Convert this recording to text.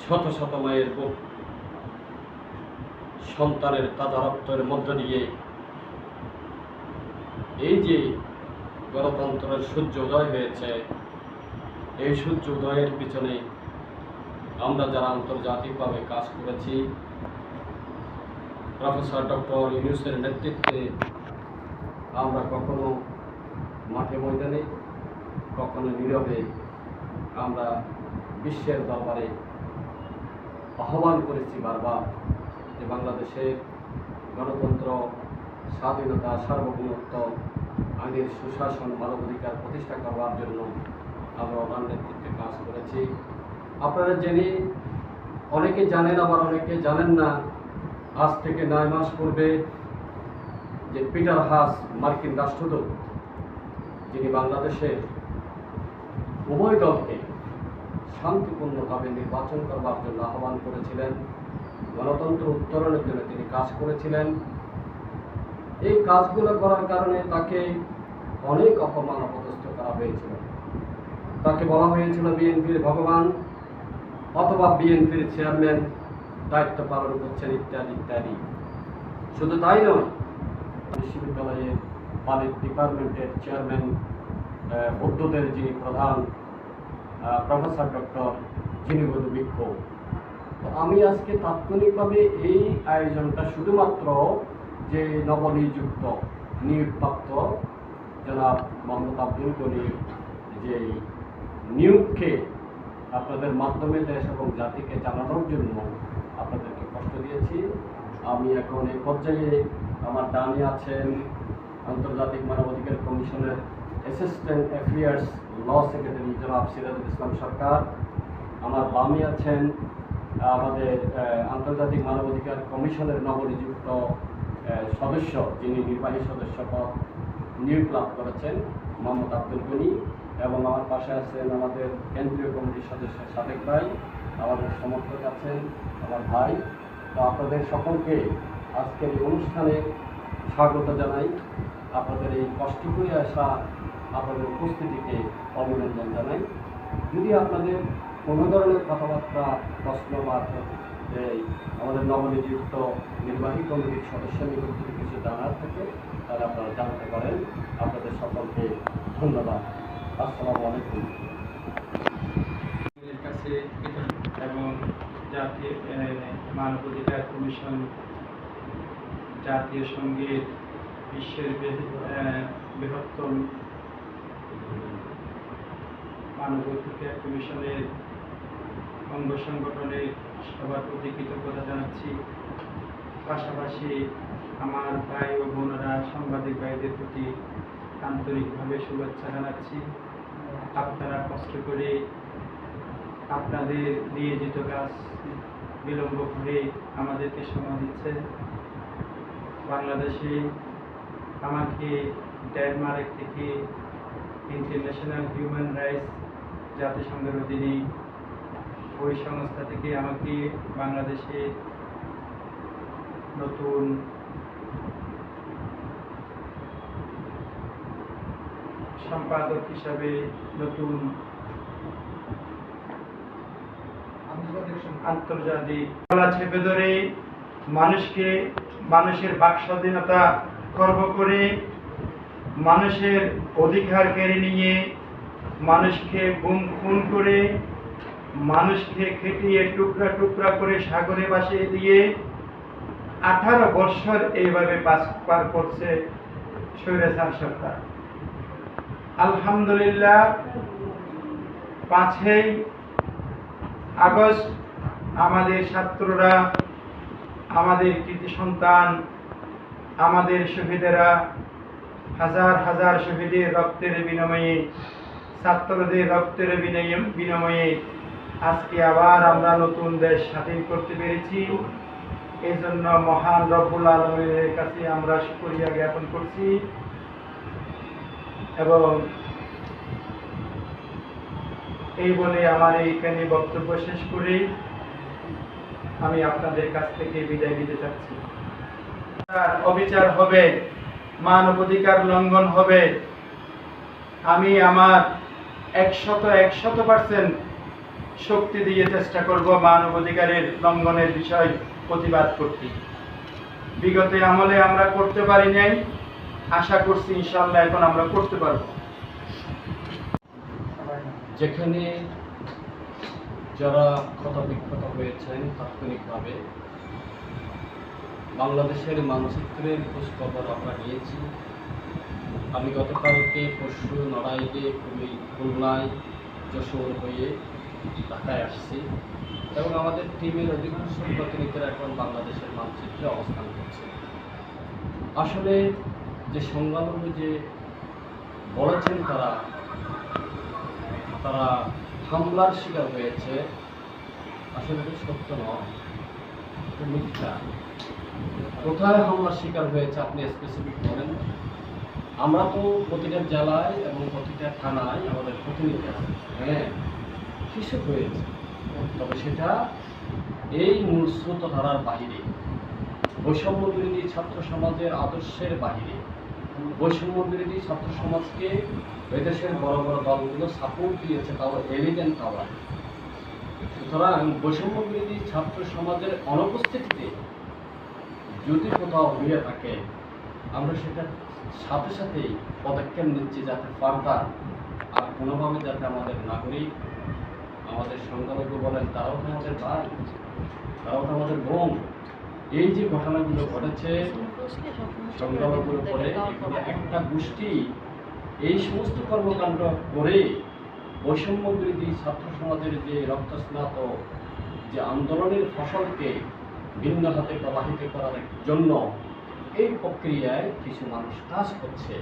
শত শত মায়ের বুক সন্তানের তাজা রক্তের মধ্য দিয়ে এই যে গণতন্ত্রের সূর্য উদয় হয়েছে, এই সূর্য উদয়ের পিছনে আমরা যারা আন্তর্জাতিকভাবে কাজ করেছি, প্রফেসর ডক্টর ইউনূসের নেতৃত্বে আমরা কখনো মাঠে ময়দানে, কখনো নীরবে আমরা বিশ্বের দরবারে আহ্বান করেছি বারবার যে বাংলাদেশের গণতন্ত্র, স্বাধীনতা, সার্বভৌমত্ব, আইনের সুশাসন, মানবাধিকার প্রতিষ্ঠা করবার জন্য আমরা ওনার নেতৃত্বে কাজ করেছি। আপনারা জেনে অনেকে জানেন, আবার অনেকে জানেন না। আজ থেকে 9 মাস পূর্বে যে পিটার হাস, মার্কিন রাষ্ট্রদূত, যিনি বাংলাদেশের উভয় দলকে শান্তিপূর্ণভাবে নির্বাচন করবার জন্য আহ্বান করেছিলেন, গণতন্ত্র উত্তরণের জন্য তিনি কাজ করেছিলেন। এই কাজগুলো করার কারণে তাকে অনেক অপমান অপদস্থ করা হয়েছিল। তাকে বলা হয়েছিল বিএনপির ভগবান, অথবা বিএনপির চেয়ারম্যান দায়িত্ব পালন করছেন, ইত্যাদি ইত্যাদি। শুধু তাই নয়, বিশ্ববিদ্যালয়ের পালিত ডিপার্টমেন্টের চেয়ারম্যান, বৌদ্ধদের যিনি প্রধান, প্রফেসর ডক্টর জিনিবধু বৃক্ষ। তো আমি আজকে তাৎক্ষণিকভাবে এই আয়োজনটা শুধুমাত্র যে নবনিযুক্ত নিয়োগপ্রাপ্ত জনাব মোহাম্মদ আব্দুল গনির যে নিয়োগকে আপনাদের মাধ্যমে দেশ এবং জাতিকে জানানোর জন্য আপনাদেরকে কষ্ট দিয়েছি। আমি এখন এই পর্যায়ে আমার ডানে আছেন আন্তর্জাতিক মানবাধিকার কমিশনের অ্যাসিস্ট্যান্ট অ্যাফেয়ার্স ল সেক্রেটারি জনাব সিরাজুল ইসলাম সরকার। আমার বামে আছেন আমাদের আন্তর্জাতিক মানবাধিকার কমিশনের নবনিযুক্ত সদস্য, যিনি নির্বাহী সদস্য পদ নিয়োগ লাভ করেছেন, মোহাম্মদ আব্দুল গনি। এবং আমার পাশে আছেন আমাদের কেন্দ্রীয় কমিটির সদস্য সাদেক ভাই, আমাদের সমর্থক আছেন আমার ভাই। তো আপনাদের সকলকে আজকের এই অনুষ্ঠানে স্বাগত জানাই। আপনাদের এই কষ্ট করে আসা আপনাদের উপস্থিতিকে অভিনন্দন জানাই। যদি আপনাদের কোনো ধরনের কথাবার্তা, প্রশ্ন বা আমাদের নবনিযুক্ত নির্বাহী কমিটির সদস্যের নিকট থেকে কিছু জানার থাকে, তাহলে আপনারা জানতে পারেন। আপনাদের সকলকে ধন্যবাদ। আসসালামু আলাইকুম। কাছে এবং জাতীয় মানবাধিকার কমিশন, জাতীয় সঙ্গীত, বিশ্বের বৃহত্তম মানবাধিকার কমিশনের অঙ্গ সংগঠনের সবার প্রতি কৃতজ্ঞতা জানাচ্ছি। পাশাপাশি আমার ভাই ও বোনেরা, সাংবাদিক ভাইদের প্রতি আন্তরিকভাবে শুভেচ্ছা জানাচ্ছি। আপনারা কষ্ট করে আপনাদের নিয়োজিত কাজ বিলম্ব করে আমাদেরকে সময় দিচ্ছেন। বাংলাদেশে আমাকে ডেনমার্ক থেকে ইন্টারন্যাশনাল হিউম্যান রাইটস, জাতিসংঘের অধীনে ওই সংস্থা থেকে আমাকে বাংলাদেশে নতুন সম্পাদক হিসাবে, নতুন আন্তর্জাতিক গলা চেপে ধরে মানুষের বাক স্বাধীনতা খর্ব করে, মানুষের অধিকার কেড়ে নিয়ে, মানুষকে গুম খুন করে, মানুষকে খেটিয়ে টুকরা টুকরা করে সাগরে ভাসিয়ে দিয়ে 18 বছর এইভাবে পার করছে স্বৈরাচার সরকার। আলহামদুলিল্লাহ, 5ই আগস্ট আমাদের ছাত্ররা, আমাদের কৃতি সন্তান, আমাদের শহীদেরা, হাজার হাজার শহীদের রক্তের বিনিময়ে, ছাত্রদের রক্তের বিনিময়ে আজকে আবার আমরা নতুন দেশ স্বাধীন করতে পেরেছি। এই জন্য মহান রব্বুল আলামিনের কাছে আমরা শুকরিয়া জ্ঞাপন করছি। এবং এই বলে আমার এইখানে বক্তব্য শেষ করে আমি আপনাদের কাছ থেকে বিদায় নিতে চাচ্ছি। অবিচার হবে, মানবাধিকার লঙ্ঘন হবে। আমি আমার 100% শক্তি দিয়ে চেষ্টা করব মানবাধিকারের লঙ্ঘনের বিষয় প্রতিবাদ করতে। বিগত আমলে আমরা করতে পারি নাই, আশা করছি ইনশাআল্লাহ এখন আমরা করতে পারব। যেখানে যারা ক্ষতবিক্ষত হয়েছেন তাৎক্ষণিকভাবে বাংলাদেশের মানচিত্রের খোঁজখবর আমরা নিয়েছি। আমি গতকালকে পরশু নড়াইলে খুলনায় যশোর হয়ে ঢাকায় আসছি এবং আমাদের টিমের অধিকাংশ প্রতিনিধিরা এখন বাংলাদেশের মানচিত্রে অবস্থান করছে। আসলে যে সংখ্যালঘু যে বলেছেন তারা হামলার শিকার হয়েছে, আসলে এটা সত্য নয়, এটা মিথ্যা। কোথায় হামলার শিকার হয়েছে আপনি স্পেসিফিক বলেন। আমরা তো প্রতিটা জেলায় এবং প্রতিটা থানায় আমাদের প্রতিনিধি আছে, হ্যাঁ কিছু হয়েছে, তবে সেটা এই মূল স্রোতধারার বাহিরে, বৈষম্য বিরোধী ছাত্র সমাজের আদর্শের বাহিরে। বৈষম্য বিরোধী ছাত্র সমাজকে এদেশের বড় বড় দলগুলো সাপোর্ট দিয়েছে, তাও এলিগেন্ট পাওয়ার। সুতরাং বৈষম্য বিরোধী ছাত্র সমাজের অনুপস্থিতিতে যদি কোথাও হয়ে থাকে, আমরা সেটা সাথে সাথেই পদক্ষেপ নিচ্ছি যাতে ফার্দার আর কোনোভাবে যাতে আমাদের নাগরিক, আমাদের সংখ্যালঘু বলেন, তারাও তো আমাদের ভাই, তারাও তো আমাদের বোন। এই যে ঘটনাগুলো ঘটেছে সংখ্যালঘুর উপরে, এগুলো একটা গোষ্ঠী এই সমস্ত কর্মকাণ্ড করে বৈষম্য বিরোধী ছাত্র সমাজের যে রক্তস্নাত যে আন্দোলনের ফসলকে ভিন্ন হাতে প্রবাহিত করার জন্য এই প্রক্রিয়ায় কিছু মানুষ কাজ করছে।